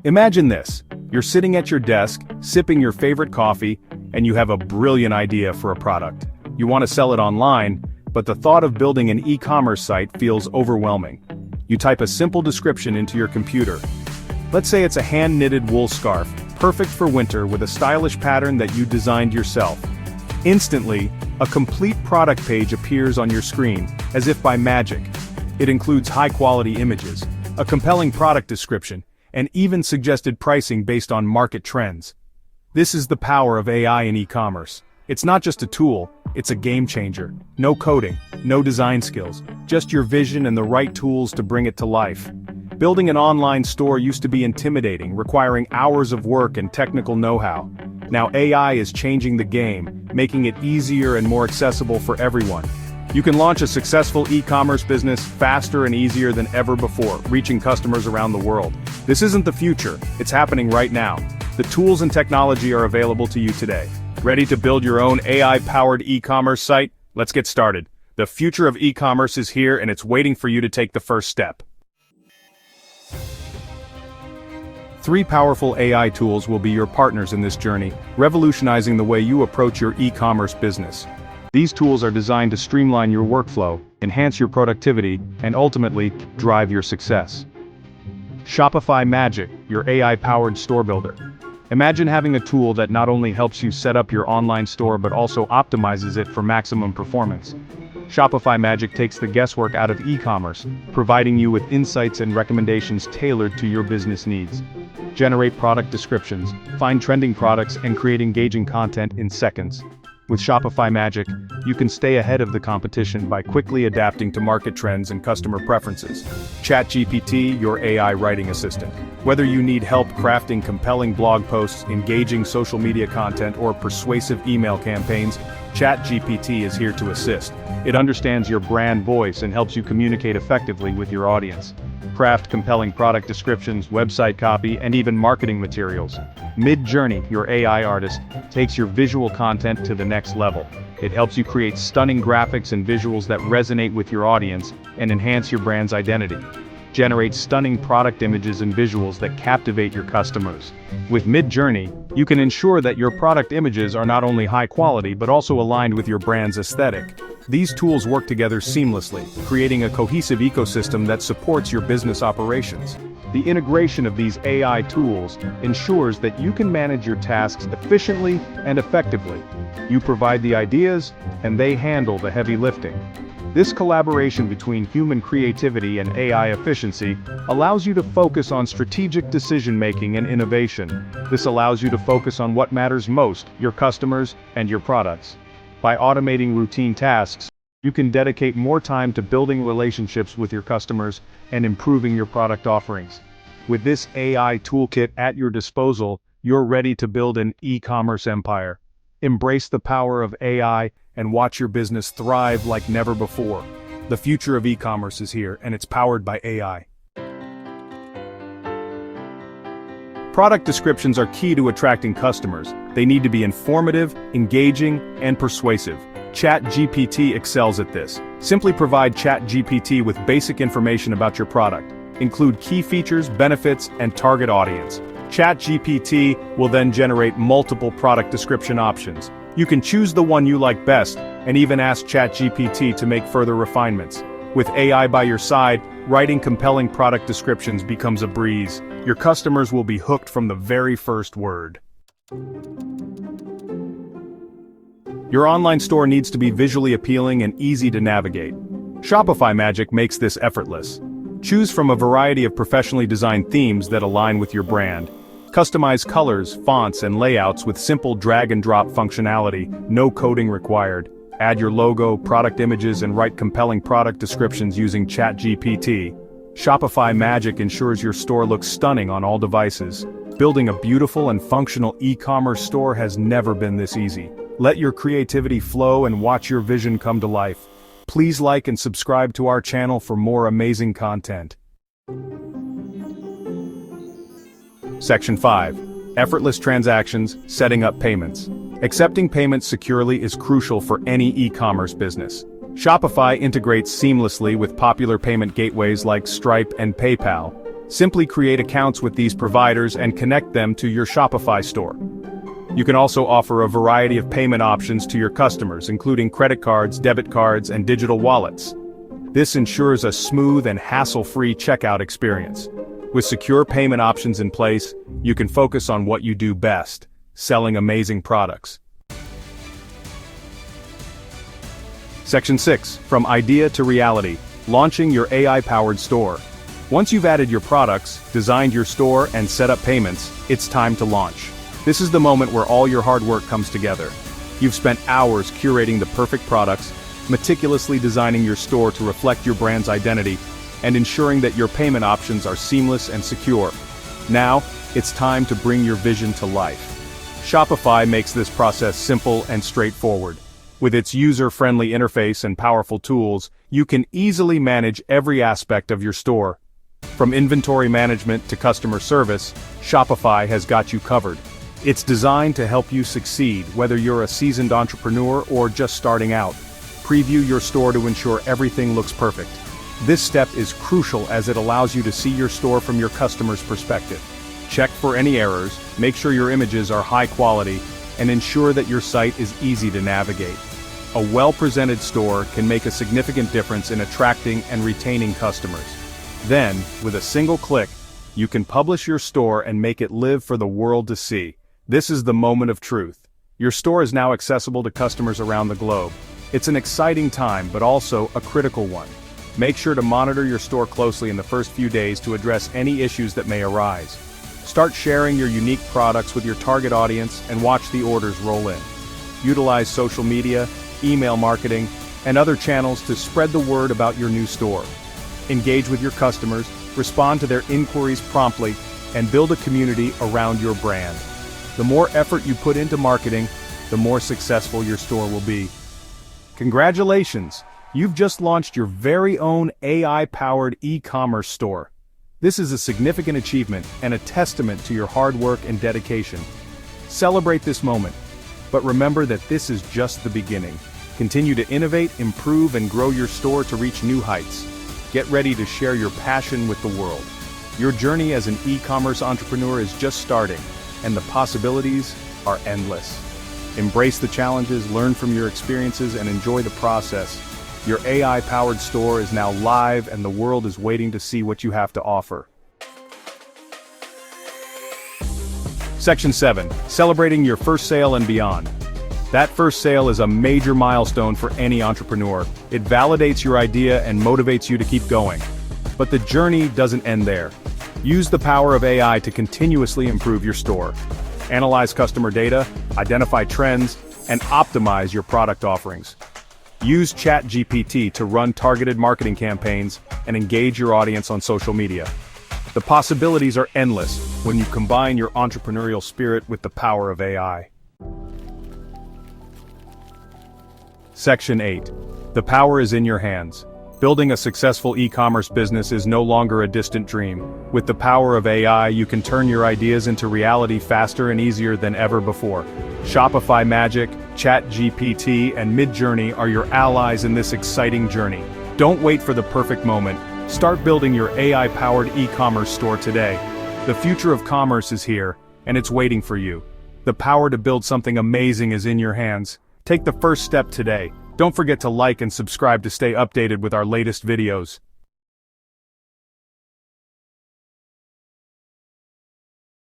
Imagine this. You're sitting at your desk, sipping your favorite coffee, and you have a brilliant idea for a product. You want to sell it online, but the thought of building an e-commerce site feels overwhelming. You type a simple description into your computer. Let's say it's a hand-knitted wool scarf, perfect for winter with a stylish pattern that you designed yourself. Instantly, a complete product page appears on your screen, as if by magic. It includes high-quality images, a compelling product description, and even suggested pricing based on market trends. This is the power of AI in e-commerce. It's not just a tool, it's a game changer. No coding, no design skills, just your vision and the right tools to bring it to life. Building an online store used to be intimidating, requiring hours of work and technical know-how. Now AI is changing the game, making it easier and more accessible for everyone. You can launch a successful e-commerce business faster and easier than ever before, reaching customers around the world. This isn't the future, it's happening right now. The tools and technology are available to you today. Ready to build your own AI-powered e-commerce site? Let's get started. The future of e-commerce is here and it's waiting for you to take the first step. 3 powerful AI tools will be your partners in this journey, revolutionizing the way you approach your e-commerce business. These tools are designed to streamline your workflow, enhance your productivity, and ultimately, drive your success. Shopify Magic, your AI-powered store builder. Imagine having a tool that not only helps you set up your online store but also optimizes it for maximum performance. Shopify Magic takes the guesswork out of e-commerce, providing you with insights and recommendations tailored to your business needs. Generate product descriptions, find trending products, and create engaging content in seconds. With Shopify Magic, you can stay ahead of the competition by quickly adapting to market trends and customer preferences. ChatGPT, your AI writing assistant. Whether you need help crafting compelling blog posts, engaging social media content, or persuasive email campaigns, ChatGPT is here to assist. It understands your brand voice and helps you communicate effectively with your audience. Craft compelling product descriptions, website copy, and even marketing materials. Midjourney, your AI artist, takes your visual content to the next level. It helps you create stunning graphics and visuals that resonate with your audience and enhance your brand's identity. Generate stunning product images and visuals that captivate your customers. With Midjourney, you can ensure that your product images are not only high quality but also aligned with your brand's aesthetic. These tools work together seamlessly, creating a cohesive ecosystem that supports your business operations. The integration of these AI tools ensures that you can manage your tasks efficiently and effectively. You provide the ideas, and they handle the heavy lifting. This collaboration between human creativity and AI efficiency allows you to focus on strategic decision-making and innovation. This allows you to focus on what matters most, your customers and your products. By automating routine tasks, you can dedicate more time to building relationships with your customers and improving your product offerings. With this AI toolkit at your disposal, you're ready to build an e-commerce empire. Embrace the power of AI and watch your business thrive like never before. The future of e-commerce is here, and it's powered by AI. Product descriptions are key to attracting customers. They need to be informative, engaging, and persuasive. ChatGPT excels at this. Simply provide ChatGPT with basic information about your product. Include key features, benefits, and target audience. ChatGPT will then generate multiple product description options. You can choose the one you like best, and even ask ChatGPT to make further refinements. With AI by your side, writing compelling product descriptions becomes a breeze. Your customers will be hooked from the very first word. Your online store needs to be visually appealing and easy to navigate. Shopify Magic makes this effortless. Choose from a variety of professionally designed themes that align with your brand. Customize colors, fonts, and layouts with simple drag-and-drop functionality, no coding required. Add your logo, product images, and write compelling product descriptions using ChatGPT. Shopify Magic ensures your store looks stunning on all devices. Building a beautiful and functional e-commerce store has never been this easy. Let your creativity flow and watch your vision come to life. Please like and subscribe to our channel for more amazing content. Section 5. Effortless transactions, setting up payments. Accepting payments securely is crucial for any e-commerce business. Shopify integrates seamlessly with popular payment gateways like Stripe and PayPal. Simply create accounts with these providers and connect them to your Shopify store. You can also offer a variety of payment options to your customers, including credit cards, debit cards, and digital wallets. This ensures a smooth and hassle-free checkout experience. With secure payment options in place, you can focus on what you do best, selling amazing products. Section 6. From idea to reality, launching your AI-powered store. Once you've added your products, designed your store, and set up payments, it's time to launch. This is the moment where all your hard work comes together. You've spent hours curating the perfect products, meticulously designing your store to reflect your brand's identity, and ensuring that your payment options are seamless and secure. Now, it's time to bring your vision to life. Shopify makes this process simple and straightforward. With its user-friendly interface and powerful tools, you can easily manage every aspect of your store. From inventory management to customer service, Shopify has got you covered. It's designed to help you succeed, whether you're a seasoned entrepreneur or just starting out. Preview your store to ensure everything looks perfect. This step is crucial as it allows you to see your store from your customer's perspective. Check for any errors, make sure your images are high quality, and ensure that your site is easy to navigate. A well-presented store can make a significant difference in attracting and retaining customers. Then, with a single click, you can publish your store and make it live for the world to see. This is the moment of truth. Your store is now accessible to customers around the globe. It's an exciting time, but also a critical one. Make sure to monitor your store closely in the first few days to address any issues that may arise. Start sharing your unique products with your target audience and watch the orders roll in. Utilize social media, email marketing, and other channels to spread the word about your new store. Engage with your customers, respond to their inquiries promptly, and build a community around your brand. The more effort you put into marketing, the more successful your store will be. Congratulations! You've just launched your very own AI-powered e-commerce store. This is a significant achievement and a testament to your hard work and dedication. Celebrate this moment, but remember that this is just the beginning. Continue to innovate, improve, and grow your store to reach new heights. Get ready to share your passion with the world. Your journey as an e-commerce entrepreneur is just starting, and the possibilities are endless. Embrace the challenges, learn from your experiences, and enjoy the process. Your AI-powered store is now live, and the world is waiting to see what you have to offer. Section 7. Celebrating your first sale and beyond. That first sale is a major milestone for any entrepreneur. It validates your idea and motivates you to keep going. But the journey doesn't end there. Use the power of AI to continuously improve your store. Analyze customer data, identify trends, and optimize your product offerings. Use ChatGPT to run targeted marketing campaigns and engage your audience on social media. The possibilities are endless when you combine your entrepreneurial spirit with the power of AI. Section 8. The power is in your hands. Building a successful e-commerce business is no longer a distant dream. With the power of AI, you can turn your ideas into reality faster and easier than ever before. Shopify Magic, ChatGPT, and Midjourney are your allies in this exciting journey. Don't wait for the perfect moment. Start building your AI-powered e-commerce store today. The future of commerce is here, and it's waiting for you. The power to build something amazing is in your hands. Take the first step today. Don't forget to like and subscribe to stay updated with our latest videos.